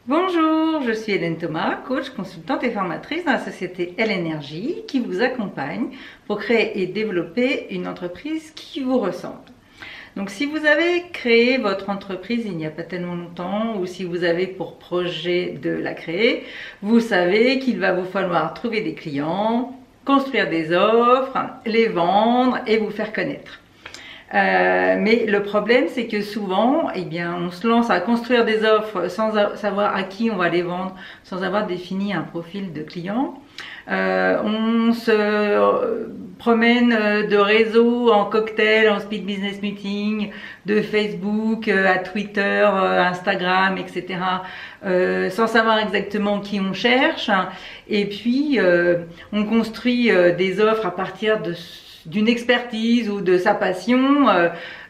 Bonjour, je suis Hélène Thomas, coach, consultante et formatrice dans la société L-Énergie qui vous accompagne pour créer et développer une entreprise qui vous ressemble. Donc si vous avez créé votre entreprise il n'y a pas tellement longtemps ou si vous avez pour projet de la créer, vous savez qu'il va vous falloir trouver des clients, construire des offres, les vendre et vous faire connaître. Mais le problème, c'est que souvent, on se lance à construire des offres sans savoir à qui on va les vendre, sans avoir défini un profil de client. On se promène de réseau en cocktail, en speed business meeting, de Facebook à Twitter, Instagram, etc. Sans savoir exactement qui on cherche. Et puis, on construit des offres à partir d'une expertise ou de sa passion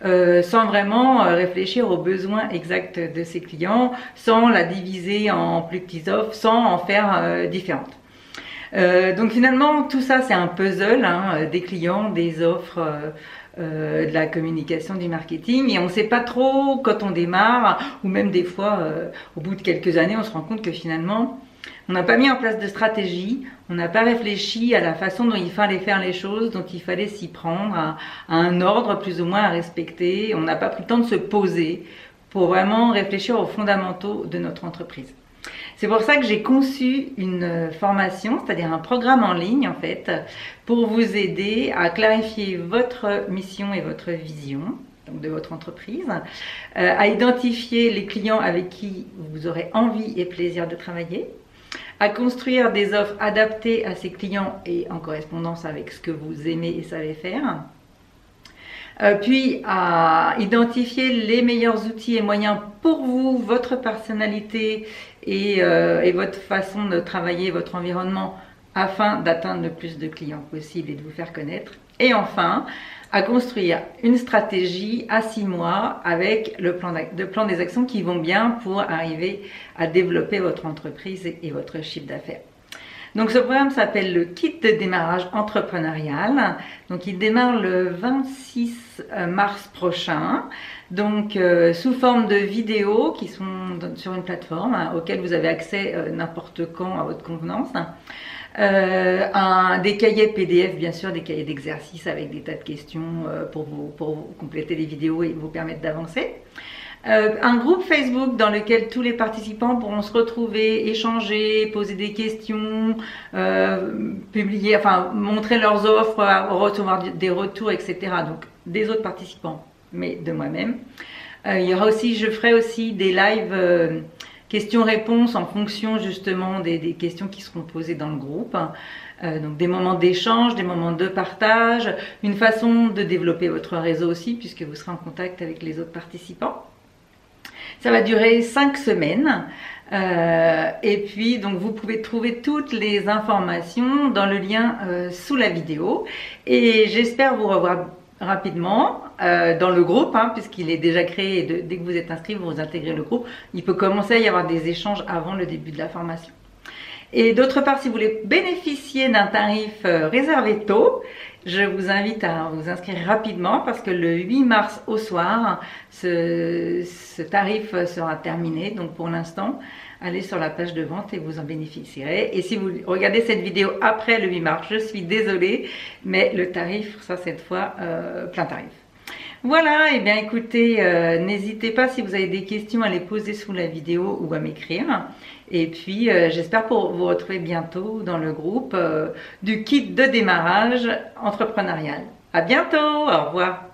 sans vraiment réfléchir aux besoins exacts de ses clients, sans la diviser en plus petites offres, sans en faire différentes. Donc finalement tout ça c'est un puzzle des clients, des offres, de la communication, du marketing, et on ne sait pas trop quand on démarre, ou même des fois au bout de quelques années on se rend compte que finalement on n'a pas mis en place de stratégie, on n'a pas réfléchi à la façon dont il fallait faire les choses, dont il fallait s'y prendre, à un ordre plus ou moins à respecter. On n'a pas pris le temps de se poser pour vraiment réfléchir aux fondamentaux de notre entreprise. C'est pour ça que j'ai conçu une formation, c'est-à-dire un programme en ligne en fait, pour vous aider à clarifier votre mission et votre vision de votre entreprise, à identifier les clients avec qui vous aurez envie et plaisir de travailler, à construire des offres adaptées à ces clients et en correspondance avec ce que vous aimez et savez faire, puis à identifier les meilleurs outils et moyens pour vous, votre personnalité et votre façon de travailler, votre environnement, afin d'atteindre le plus de clients possible et de vous faire connaître. Et enfin, à construire une stratégie à 6 mois avec le plan des actions qui vont bien pour arriver à développer votre entreprise et votre chiffre d'affaires. Donc ce programme s'appelle le kit de démarrage entrepreneurial. Donc il démarre le 26 mars prochain. Donc sous forme de vidéos qui sont sur une plateforme auquel vous avez accès n'importe quand à votre convenance. Des cahiers PDF, bien sûr, des cahiers d'exercices avec des tas de questions pour vous compléter les vidéos et vous permettre d'avancer. Un groupe Facebook dans lequel tous les participants pourront se retrouver, échanger, poser des questions, publier, enfin montrer leurs offres, recevoir des retours, etc. Donc des autres participants, mais de moi-même. Il y aura aussi, je ferai aussi des lives questions-réponses en fonction justement des questions qui seront posées dans le groupe. Donc des moments d'échange, des moments de partage, une façon de développer votre réseau aussi puisque vous serez en contact avec les autres participants. Ça va durer 5 semaines et puis donc vous pouvez trouver toutes les informations dans le lien sous la vidéo et j'espère vous revoir rapidement dans le groupe puisqu'il est déjà créé et dès que vous êtes inscrit vous intégrez le groupe. Il peut commencer à y avoir des échanges avant le début de la formation. Et d'autre part, si vous voulez bénéficier d'un tarif réservé tôt, je vous invite à vous inscrire rapidement parce que le 8 mars au soir, ce tarif sera terminé. Donc pour l'instant, allez sur la page de vente et vous en bénéficierez. Et si vous regardez cette vidéo après le 8 mars, je suis désolée, mais le tarif sera cette fois plein tarif. Voilà, et bien écoutez, n'hésitez pas si vous avez des questions à les poser sous la vidéo ou à m'écrire. Et puis j'espère vous retrouver bientôt dans le groupe du kit de démarrage entrepreneurial. À bientôt, au revoir.